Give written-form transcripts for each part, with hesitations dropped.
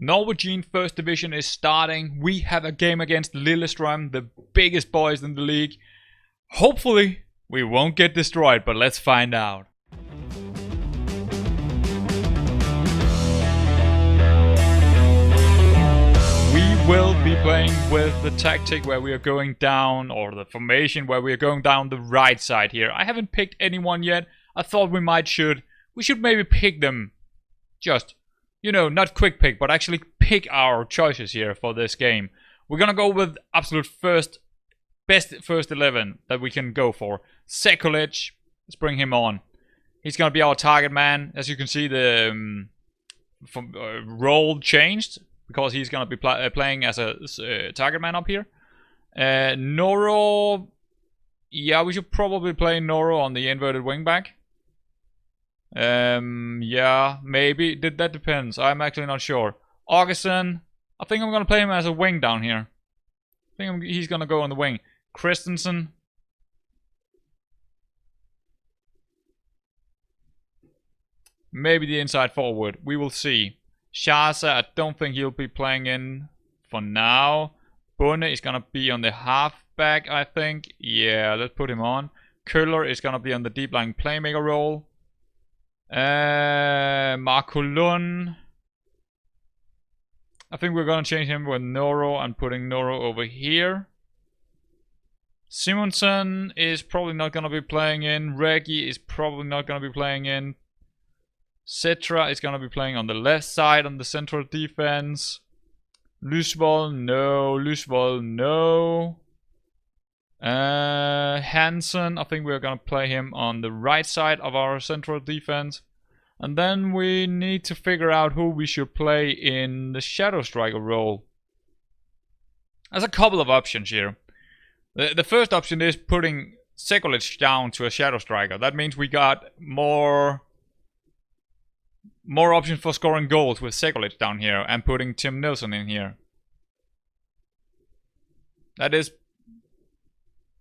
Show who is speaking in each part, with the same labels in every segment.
Speaker 1: Norwegian First Division is starting. We have a game against Lillestrøm, the biggest boys in the league. Hopefully, we won't get destroyed, but let's find out. We will be playing with the tactic where we are going down, or the formation where we are going down the right side here. I haven't picked anyone yet. I thought we should maybe pick them. Just, you know, not quick pick, but actually pick our choices here for this game. We're gonna go with absolute best first 11 that we can go for. Sekulic, let's bring him on. He's gonna be our target man. As you can see, the role changed because he's gonna be playing as a target man up here. Noro, yeah, we should probably play Noro on the inverted wingback. Yeah, maybe. That depends. I'm actually not sure. Augustin, I think I'm gonna play him as a wing down here. I think he's gonna go on the wing. Christensen. Maybe the inside forward. We will see. Shaza, I don't think he'll be playing in for now. Bunne is gonna be on the halfback, I think. Yeah, let's put him on. Köhler is gonna be on the deep line playmaker role. Marco Lund. I think we're gonna change him with Noro and putting Noro over here. Simonsen is probably not gonna be playing in. Regi is probably not gonna be playing in. Cetra is gonna be playing on the left side on the central defense. Lusvold, no. Lusvold, no. Hansen, I think we're gonna play him on the right side of our central defense. And then we need to figure out who we should play in the shadow striker role. There's a couple of options here. The first option is putting Sekulic down to a shadow striker. That means we got more options for scoring goals with Sekulic down here and putting Tim Nilsson in here. That is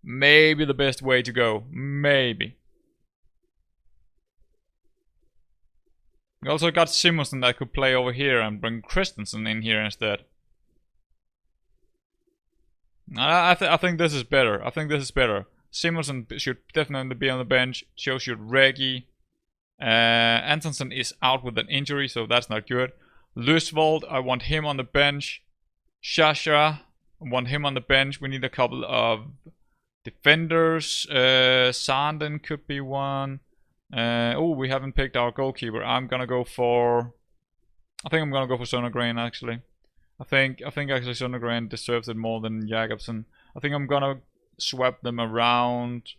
Speaker 1: maybe the best way to go. Maybe. We also got Simonsen that could play over here and bring Christensen in here instead. I think this is better. I think this is better. Simonsen should definitely be on the bench. So should Regi. Antonsen is out with an injury, so that's not good. Lusvold, I want him on the bench. Shasha, I want him on the bench. We need a couple of defenders. Sanden could be one. Oh, we haven't picked our goalkeeper. I'm gonna go for Søndergren actually. I think actually Søndergren deserves it more than Jakobsen. I think I'm gonna swap them around.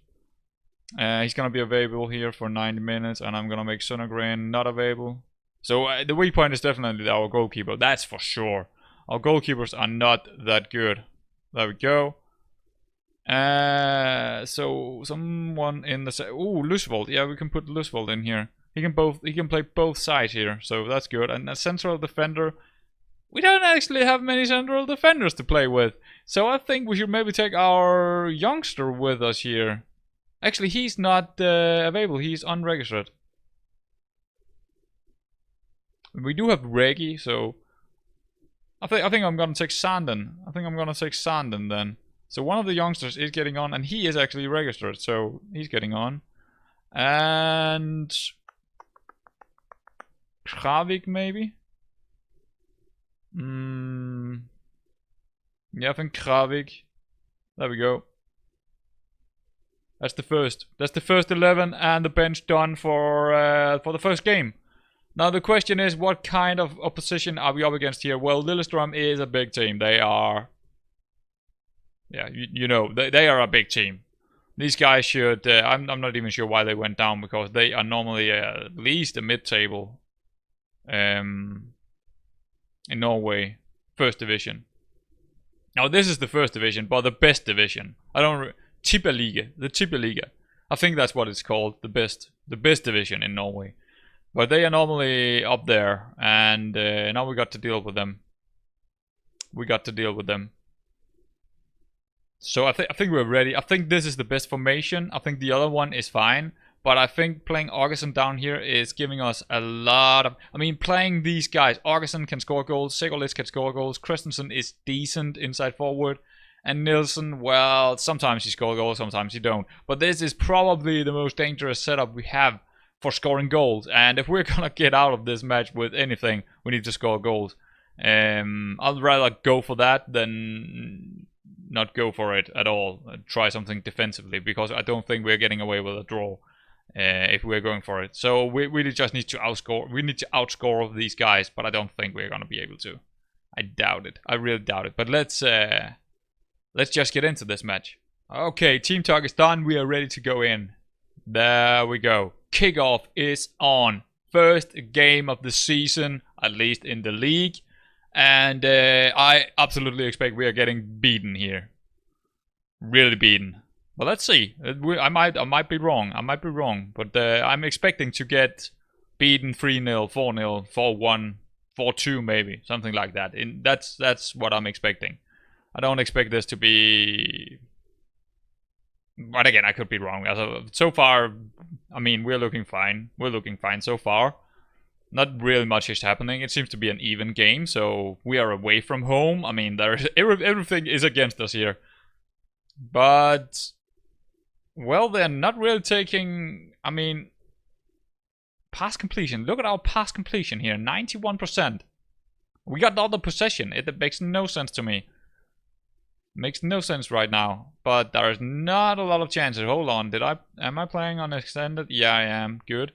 Speaker 1: He's gonna be available here for 90 minutes, and I'm gonna make Søndergren not available. So the weak point is definitely our goalkeeper. That's for sure. Our goalkeepers are not that good. There we go. So someone in the Lusvold. Yeah, we can put Lusvold in here. He can play both sides here, so that's good. And a central defender. We don't actually have many central defenders to play with, so I think we should maybe take our youngster with us here. Actually, he's not available. He's unregistered. We do have Regi, so I think I'm gonna take Sanden. I think I'm gonna take Sanden then. So one of the youngsters is getting on, and he is actually registered, so he's getting on. And Kravik maybe? Yeah, I think Kravik. There we go. That's the first 11 and the bench done for the first game. Now the question is, what kind of opposition are we up against here? Well, Lillestrøm is a big team. They are... Yeah, you know, they are a big team. These guys should... I'm not even sure why they went down, because they are normally at least a mid-table in Norway. First division. Now this is the first division, but the best division. Tippeliga. The Tippeliga. I think that's what it's called. The best division in Norway. But they are normally up there, and now we got to deal with them. So I think we're ready. I think this is the best formation. I think the other one is fine, But I think playing Augustin down here is giving us a lot of... I mean, playing these guys. Augustin can score goals. Sigurlis can score goals. Christensen is decent inside forward. And Nielsen, well, sometimes he scores goals, sometimes he don't. But this is probably the most dangerous setup we have for scoring goals. And if we're gonna get out of this match with anything, we need to score goals. I'd rather go for that than not go for it at all. Try something defensively, because I don't think we're getting away with a draw. If we're going for it. So we really just need to outscore. We need to outscore these guys, but I don't think we're gonna be able to. I doubt it. I really doubt it. But let's just get into this match. Okay, team talk is done. We are ready to go in. There we go. Kickoff is on. First game of the season, at least in the league, and I absolutely expect we are getting beaten here. Really beaten. But let's see. I might be wrong. I might be wrong. But I'm expecting to get beaten 3-0, 4-0, 4-1, 4-2 maybe. Something like that. That's what I'm expecting. I don't expect this to be... But again, I could be wrong. So far, I mean, we're looking fine. We're looking fine so far. Not really much is happening. It seems to be an even game. So we are away from home. I mean, everything is against us here. But... well, they're not really taking... I mean... pass completion. Look at our pass completion here. 91%. We got all the possession. It makes no sense to me. Makes no sense right now. But there's not a lot of chances. Hold on. Am I playing on extended? Yeah, I am. Good.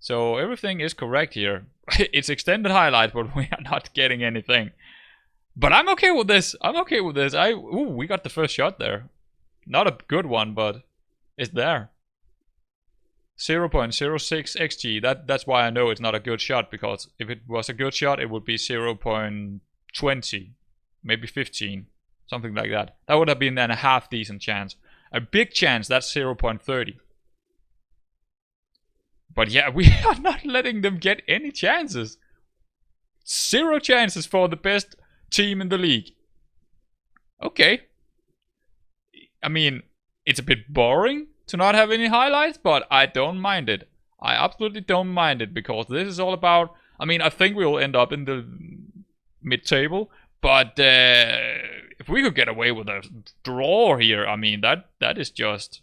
Speaker 1: So everything is correct here. It's extended highlight, but we are not getting anything. But I'm okay with this. I'm okay with this. Ooh, we got the first shot there. Not a good one, but... it's there. 0.06 XG. That's why I know it's not a good shot, because if it was a good shot, it would be 0.20, maybe 15, something like that. That would have been then a half decent chance. A big chance, that's 0.30. But yeah, we are not letting them get any chances. 0 chances for the best team in the league. Okay. I mean, it's a bit boring to not have any highlights, but I don't mind it. I absolutely don't mind it, because this is all about... I mean, I think we will end up in the mid-table, but if we could get away with a draw here, I mean, that is just...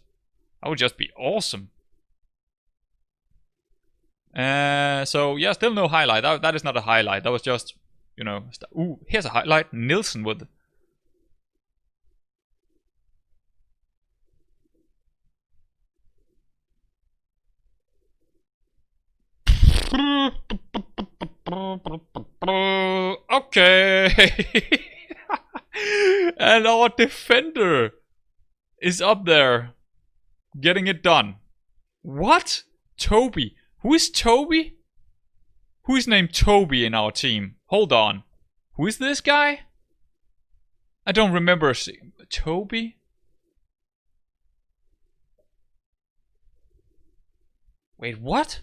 Speaker 1: that would just be awesome. So, yeah, still no highlight. That is not a highlight. That was just, you know... ooh, here's a highlight. Nielsen with... okay. And our defender is up there getting it done. What? Toby. Who is Toby? Who is named Toby in our team? Hold on. Who is this guy? I don't remember seeing Toby. Wait, what?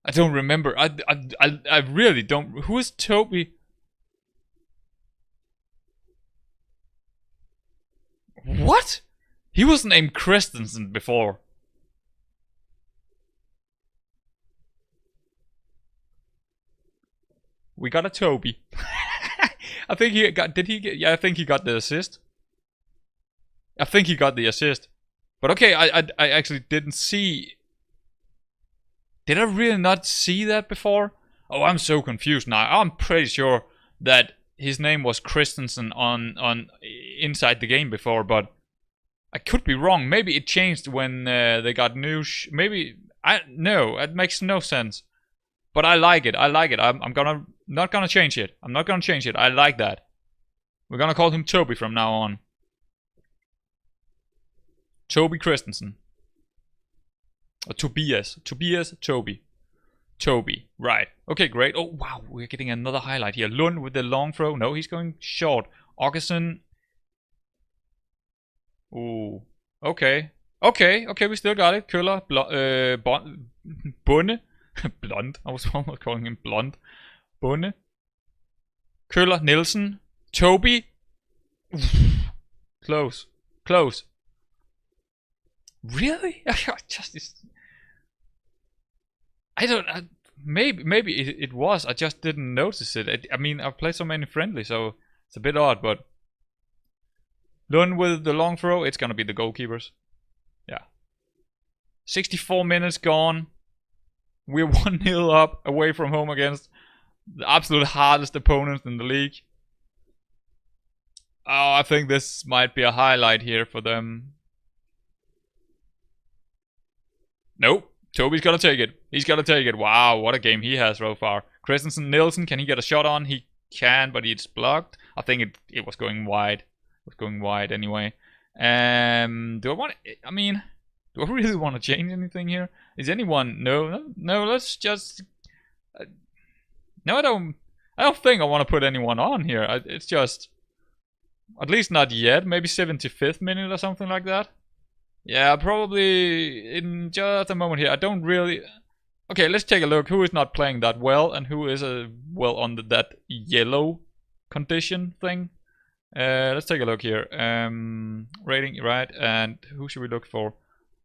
Speaker 1: I don't remember. I really don't. Who is Toby? What? He was named Christensen before. We got a Toby. I think he got. Did he get? Yeah, I think he got the assist. I think he got the assist. But okay, I actually didn't see. Did I really not see that before? Oh, I'm so confused now. I'm pretty sure that his name was Christensen on inside the game before, but I could be wrong. Maybe it changed when they got new. Maybe no, it makes no sense. But I like it. I like it. I'm not gonna change it. I'm not gonna change it. I like that. We're gonna call him Toby from now on. Toby Christensen. Or Tobias. Tobias, Toby. Toby. Right. Okay, great. Oh, wow. We're getting another highlight here. Lund with the long throw. No, he's going short. Augustin. Ooh. Okay. Okay. Okay, we still got it. Køller. Bunde. Blond. I was almost calling him blond. Bunde. Køller. Nielsen. Toby. Close. Close. Really? I don't. Maybe it was. I just didn't notice it. I mean, I've played so many friendly, so it's a bit odd. But done with the long throw. It's gonna be the goalkeepers. Yeah. 64 minutes gone. We're 1-0 up away from home against the absolute hardest opponents in the league. Oh, I think this might be a highlight here for them. Nope. Toby's gotta take it. He's gotta take it. Wow, what a game he has so far. Christensen, Nielsen, can he get a shot on? He can, but it's blocked. I think it was going wide. It was going wide anyway. Do I want? I mean, do I really want to change anything here? Is anyone? No. Let's just. No, I don't. I don't think I want to put anyone on here. It's just. At least not yet. Maybe 75th minute or something like that. Yeah, probably in just a moment here. I don't really. Okay, let's take a look. Who is not playing that well and who is well on that yellow condition thing? Let's take a look here. Rating, right? And who should we look for?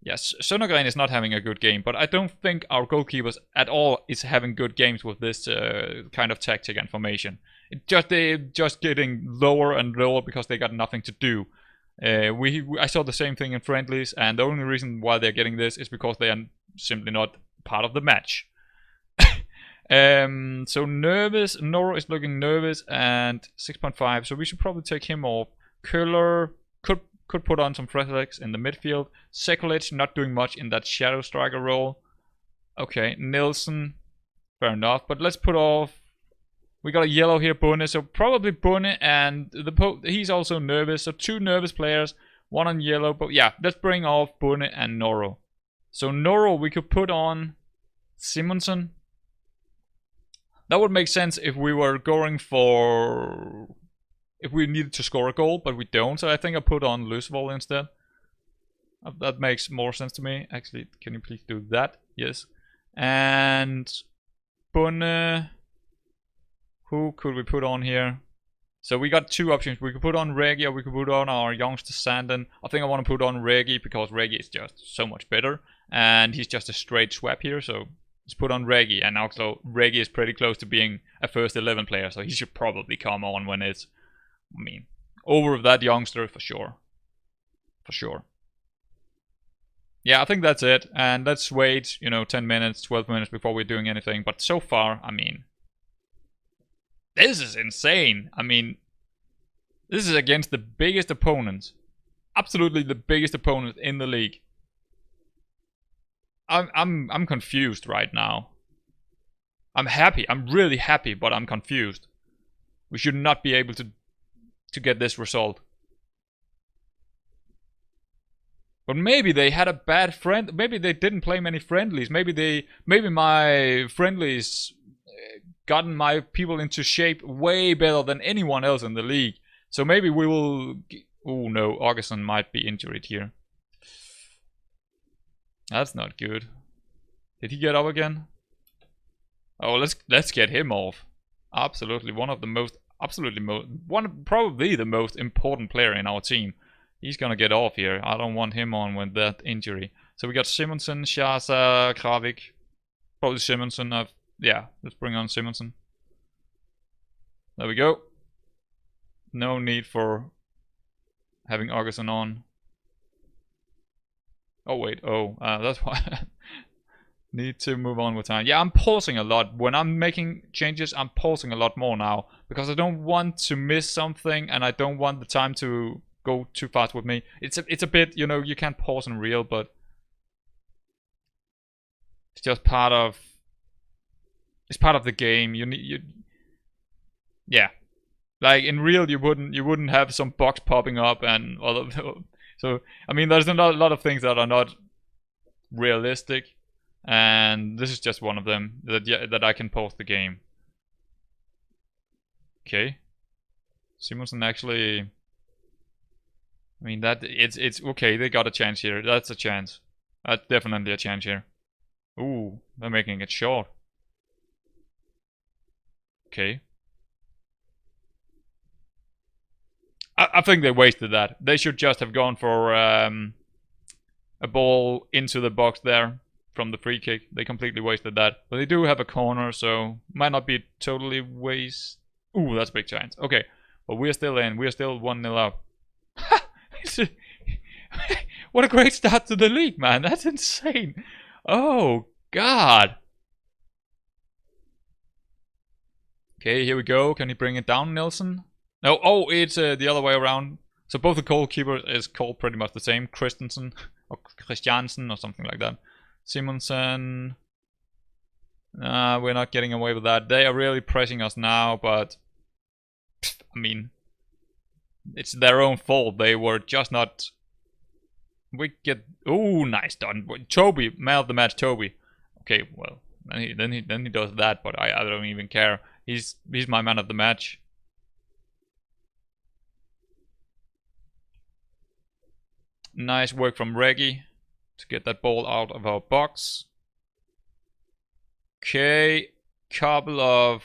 Speaker 1: Yes, Søndergren is not having a good game, but I don't think our goalkeepers at all is having good games with this kind of tactic and formation. They're just getting lower and lower because they got nothing to do. I saw the same thing in friendlies, and the only reason why they're getting this is because they are simply not part of the match. So nervous. Noro is looking nervous, and 6.5. So we should probably take him off. Köhler could put on some fresh legs in the midfield. Sekulic not doing much in that shadow striker role. Okay, Nielsen, fair enough. But let's put off. We got a yellow here, Bunne. So probably Bunne, and he's also nervous. So 2 nervous players, 1 on yellow. But yeah, let's bring off Bunne and Noro. So Noro, we could put on Simonsen. That would make sense if we were going for... If we needed to score a goal, but we don't. So I think I put on Lusvold instead. That makes more sense to me. Actually, can you please do that? Yes. And Bunne... Who could we put on here? So we got 2 options. We could put on Regi or we could put on our youngster Sanden. I think I want to put on Regi because Regi is just so much better. And he's just a straight swap here. So let's put on Regi. And also Regi is pretty close to being a first 11 player. So he should probably come on when it's, I mean, over that youngster for sure. For sure. Yeah, I think that's it. And let's wait, 10 minutes, 12 minutes before we're doing anything. But so far, I mean... This is insane. I mean, this is against the biggest opponents. Absolutely the biggest opponent in the league. I'm confused right now. I'm happy. I'm really happy, but I'm confused. We should not be able to get this result. But maybe they had a bad friend. Maybe they didn't play many friendlies. Maybe my friendlies gotten my people into shape way better than anyone else in the league. So maybe we will... Oh no, Augustin might be injured here. That's not good. Did he get up again? Oh, let's get him off. Absolutely, probably the most important player in our team. He's gonna get off here. I don't want him on with that injury. So we got Simonsen, Schaza, Kravik. Probably Simonsen. Yeah, let's bring on Simonsen. There we go. No need for having Augustin on. Oh wait, that's why. Need to move on with time. Yeah, I'm pausing a lot. When I'm making changes, I'm pausing a lot more now. Because I don't want to miss something and I don't want the time to go too fast with me. It's a bit, you can't pause in real, but it's just part of... It's part of the game. Yeah, like in real, you wouldn't have some box popping up and all of. So I mean, there's a lot of things that are not realistic, and this is just one of them that I can pause the game. Okay, Simonsen actually. I mean that it's okay. They got a chance here. That's a chance. That's definitely a chance here. Ooh, they're making it short. Okay. I think they wasted that. They should just have gone for a ball into the box there from the free kick. They completely wasted that. But they do have a corner, so might not be totally waste. Ooh, that's big chance. Okay, but we're still in. We're still 1-0 up. What a great start to the league, man. That's insane. Oh, God. Okay, here we go. Can he bring it down, Nelson? No, oh, it's the other way around. So both the goalkeepers is called pretty much the same. Christensen or Christiansen or something like that. Simonsen. We're not getting away with that. They are really pressing us now, but I mean, it's their own fault. They were just not. We get. Oh, nice done, Toby. Man of the match, Toby. Okay, well, then he does that, but I don't even care. He's my man of the match. Nice work from Reggie to get that ball out of our box. Okay, couple of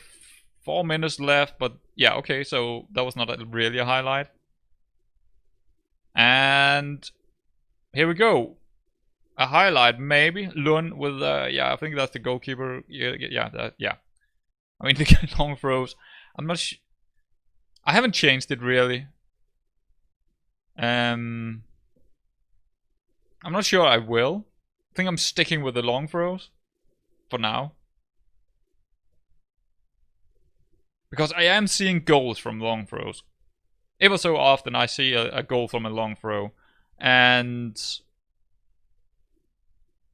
Speaker 1: 4 minutes left, but yeah, okay, so that was not really a highlight. And here we go. A highlight, maybe. Lund with, yeah, I think that's the goalkeeper. Yeah. I mean, the long throws. I'm not I haven't changed it really. I'm not sure I will. I think I'm sticking with the long throws for now. Because I am seeing goals from long throws. Ever so often I see a goal from a long throw. And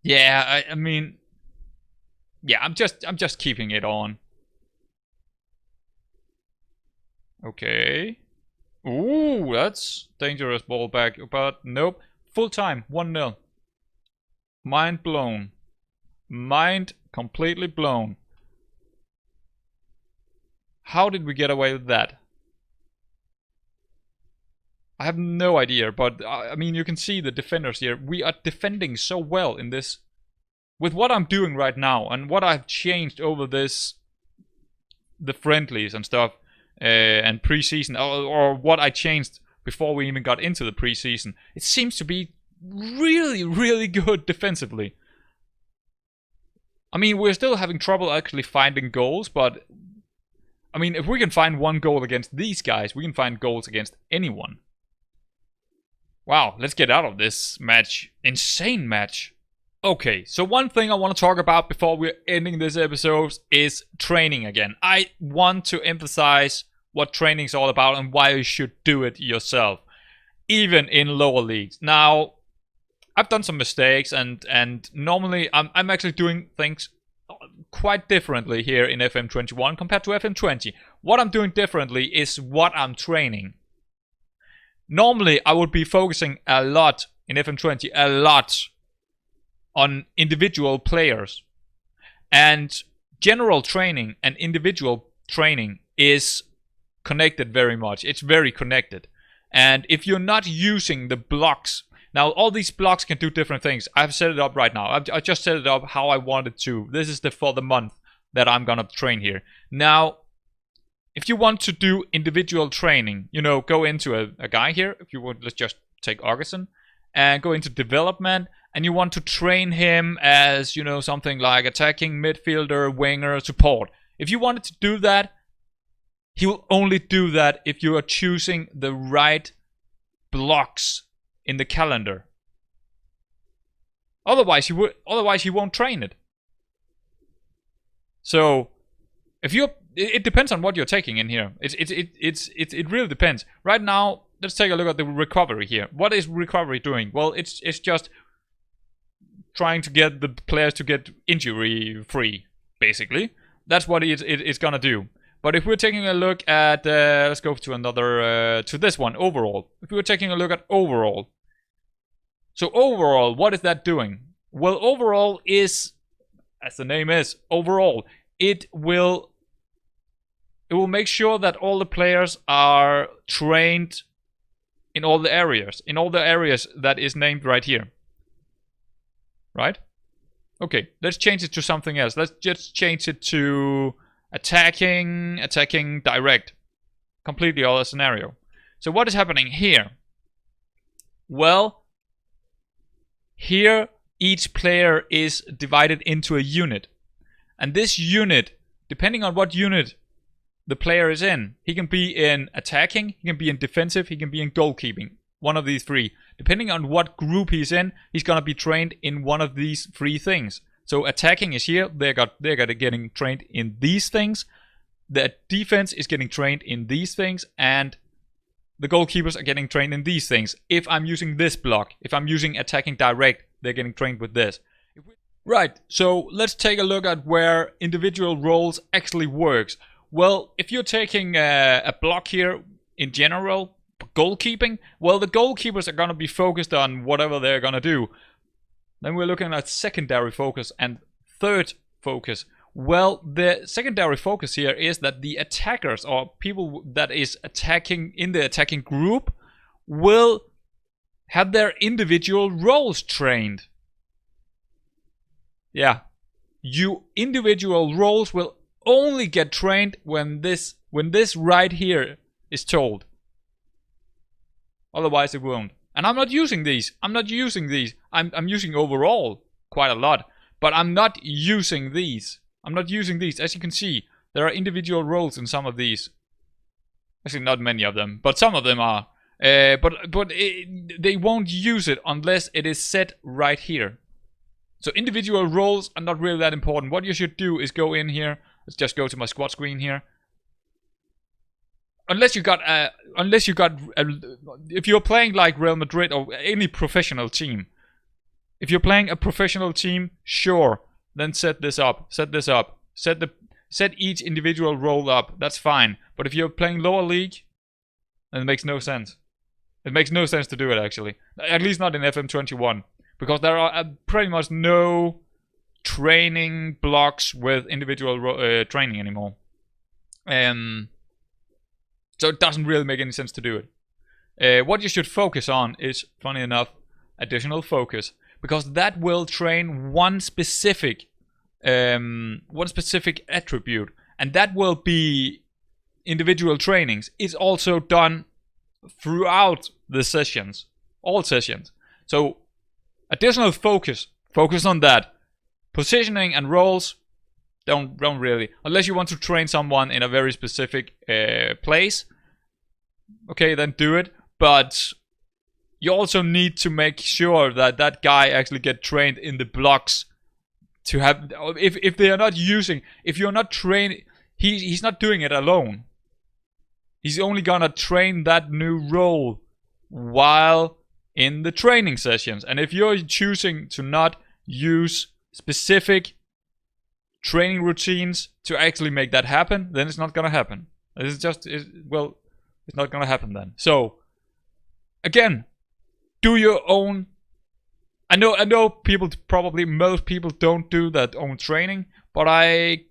Speaker 1: yeah, I mean, yeah, I'm just keeping it on. Okay. Ooh, that's dangerous ball back, but nope. Full time, 1-0. Mind blown. Mind completely blown. How did we get away with that? I have no idea, but I mean, you can see the defenders here. We are defending so well in this. With what I'm doing right now and what I've changed over this, the friendlies and stuff, and preseason, or what I changed before we even got into the preseason, it seems to be really, really good defensively. I mean, we're still having trouble actually finding goals, but I mean, if we can find one goal against these guys, we can find goals against anyone. Wow, let's get out of this match. Insane match. Okay, so one thing I want to talk about before we're ending this episode is training again. I want to emphasize what training is all about and why you should do it yourself, even in lower leagues. Now, I've done some mistakes, and normally I'm actually doing things quite differently here in FM21 compared to FM20. What I'm doing differently is what I'm training. Normally, I would be focusing a lot in FM20, a lot on individual players. And general training and individual training is connected very much. It's very connected. And if you're not using the blocks, now all these blocks can do different things. I've set it up right now. I just set it up how I wanted to. This is for the month that I'm gonna train here. Now, if you want to do individual training, you know, go into a guy here. If you would, let's just take Augustin and go into development, and you want to train him as, you know, something like attacking midfielder, winger, support. If you wanted to do that, he will only do that if you are choosing the right blocks in the calendar. Otherwise, he won't train it. So, if you're, it depends on what you're taking in here. It really depends. Right now, let's take a look at the recovery here. What is recovery doing? Well, it's just trying to get the players to get injury free, basically. That's what it's gonna do. But if we're taking a look at, let's go to another, to this one, overall. If we're taking a look at overall. So overall, what is that doing? Well, overall is, as the name is, overall, it will make sure that all the players are trained in all the areas that is named right here. Right? Okay, let's change it to something else. Let's just change it to attacking direct. Completely other scenario. So what is happening here? Well, Here, each player is divided into a unit. And this unit, depending on what unit the player is in, he can be in attacking, he can be in defensive, he can be in goalkeeping. One of these three. Depending on what group he's in, he's gonna be trained in one of these three things. So attacking is here, they're getting trained in these things. The defense is getting trained in these things, and the goalkeepers are getting trained in these things. If I'm using this block, if I'm using attacking direct, they're getting trained with this. Right, so let's take a look at where individual roles actually works. Well, if you're taking a block here in general, goalkeeping, well, the goalkeepers are going to be focused on whatever they're going to do. Then we're looking at secondary focus and third focus. Well, the secondary focus here is that the attackers or people that is attacking in the attacking group will have their individual roles trained. Yeah, you individual roles will only get trained when this right here is told. Otherwise it won't. And I'm not using these. I'm using overall quite a lot, but I'm not using these. As you can see, there are individual roles in some of these. Actually, not many of them, but some of them are. They won't use it unless it is set right here. So individual roles are not really that important. What you should do is go in here. Let's just go to my squad screen here. If you're playing like Real Madrid or any professional team, if you're playing a professional team, sure, then set this up, set each individual role up. That's fine. But if you're playing lower league, then it makes no sense. It makes no sense to do it actually. At least not in FM21, because there are pretty much no training blocks with individual training anymore. So it doesn't really make any sense to do it. What you should focus on is, funny enough, additional focus, because that will train one specific attribute, and that will be individual trainings. It's also done throughout the sessions, all sessions. So additional focus on that. Positioning and roles, don't really, unless you want to train someone in a very specific place. Okay, then do it. But you also need to make sure that that guy actually get trained in the blocks. To have, if they are not using, if you're not training, he's not doing it alone. He's only gonna train that new role while in the training sessions. And if you're choosing to not use specific training routines to actually make that happen, then it's not gonna happen. It's not gonna happen then. So again, do your own. I know people, probably most people don't do that own training, but I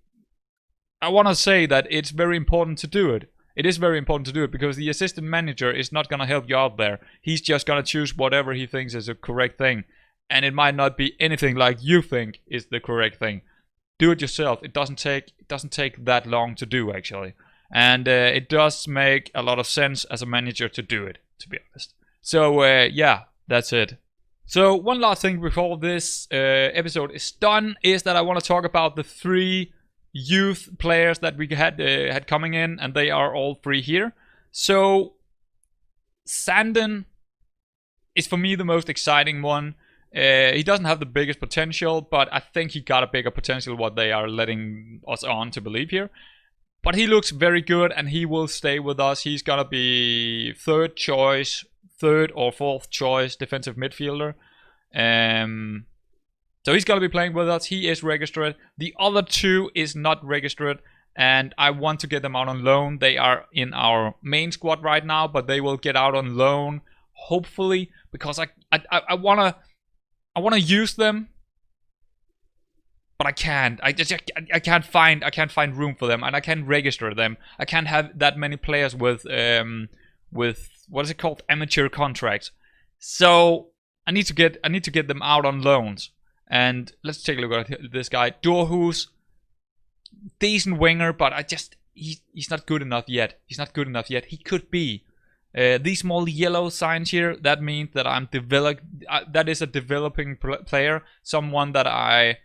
Speaker 1: want to say that it's very important to do it. It is very important to do it because the assistant manager is not gonna help you out there. He's just gonna choose whatever he thinks is a correct thing, and it might not be anything like you think is the correct thing. Do it yourself. It doesn't take that long to do actually, and it does make a lot of sense as a manager to do it, to be honest. So yeah, that's it. So one last thing before this episode is done is that I want to talk about the 3 youth players that we had coming in, and they are all 3 here. So Sandon is for me the most exciting one. He doesn't have the biggest potential, but I think he got a bigger potential what they are letting us on to believe here. But he looks very good, and he will stay with us. He's gonna be third or fourth choice defensive midfielder. So he's gonna be playing with us. He is registered. The other 2 is not registered, and I want to get them out on loan. They are in our main squad right now, but they will get out on loan hopefully, because I wanna use them, but I can't. I can't find room for them, and I can't register them. I can't have that many players with what is it called, amateur contracts. So I need to get them out on loans. And let's take a look at this guy, Dorhus. Decent winger, but he's not good enough yet. He could be. These small yellow signs here, that means that I'm that is a developing player, someone that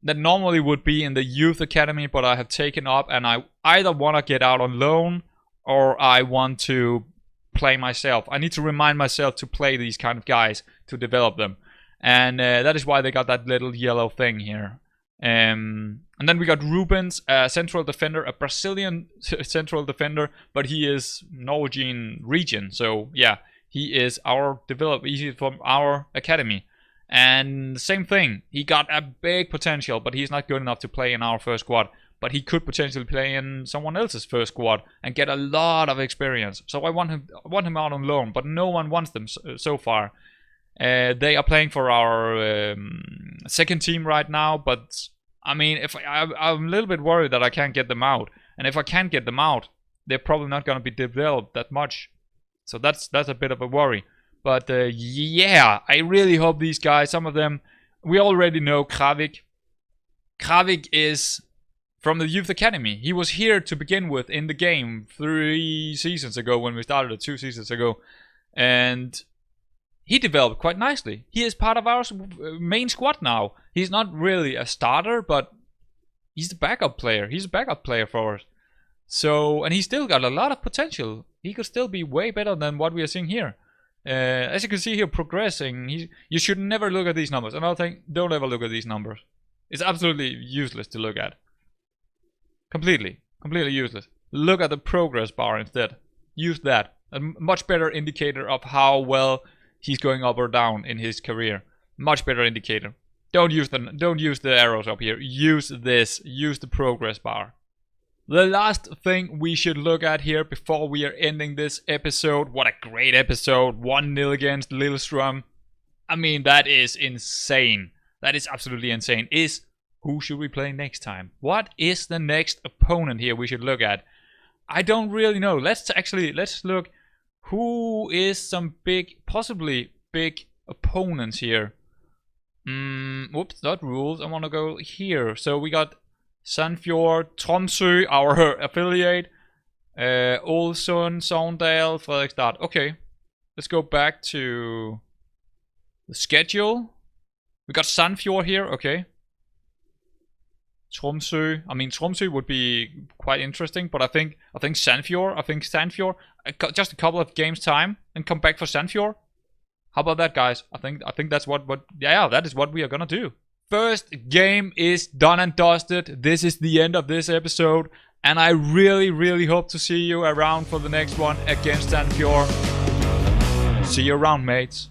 Speaker 1: normally would be in the youth academy, but I have taken up, and I either want to get out on loan or I want to play myself. I need to remind myself to play these kind of guys to develop them, and that is why they got that little yellow thing here. And then we got Rubens, a central defender, a Brazilian central defender, but he is Norwegian region, so yeah, he is our developer, he's from our academy. And same thing, he got a big potential, but he's not good enough to play in our first squad. But he could potentially play in someone else's first squad and get a lot of experience. So I want him out on loan, but no one wants them so far. They are playing for our second team right now, but I mean, if I'm a little bit worried that I can't get them out. And if I can't get them out, they're probably not going to be developed that much. So that's a bit of a worry. But yeah, I really hope these guys, some of them, we already know Kravik. Kravik is from the Youth Academy. He was here to begin with in the game 3 seasons ago when we started it, 2 seasons ago. And he developed quite nicely. He is part of our main squad now. He's not really a starter, but he's a backup player. He's a backup player for us. So, and he's still got a lot of potential. He could still be way better than what we are seeing here. As you can see here, progressing. You should never look at these numbers. Another thing, don't ever look at these numbers. It's absolutely useless to look at. Completely useless. Look at the progress bar instead. Use that. A much better indicator of how well he's going up or down in his career. Much better indicator. Don't use the arrows up here. Use this. Use the progress bar. The last thing we should look at here before we are ending this episode. What a great episode. 1-0 against Lillestrøm. I mean, that is insane. That is absolutely insane. Who should we play next time? What is the next opponent here we should look at? I don't really know. Let's look. Who is some possibly big opponents here? Whoops, not rules. I want to go here. So we got Sandfjord, Tromsø, our affiliate, Ålesund, Sogndal, Fredrikstad. Okay, let's go back to the schedule. We got Sandfjord here. Okay. Tromsø. I mean, Tromsø would be quite interesting, but I think Sandfjord. Just a couple of games time and come back for Sandfjord. How about that, guys? I think that's what that is what we are gonna do. First game is done and dusted. This is the end of this episode, and I really hope to see you around for the next one against Sandfjord. See you around, mates.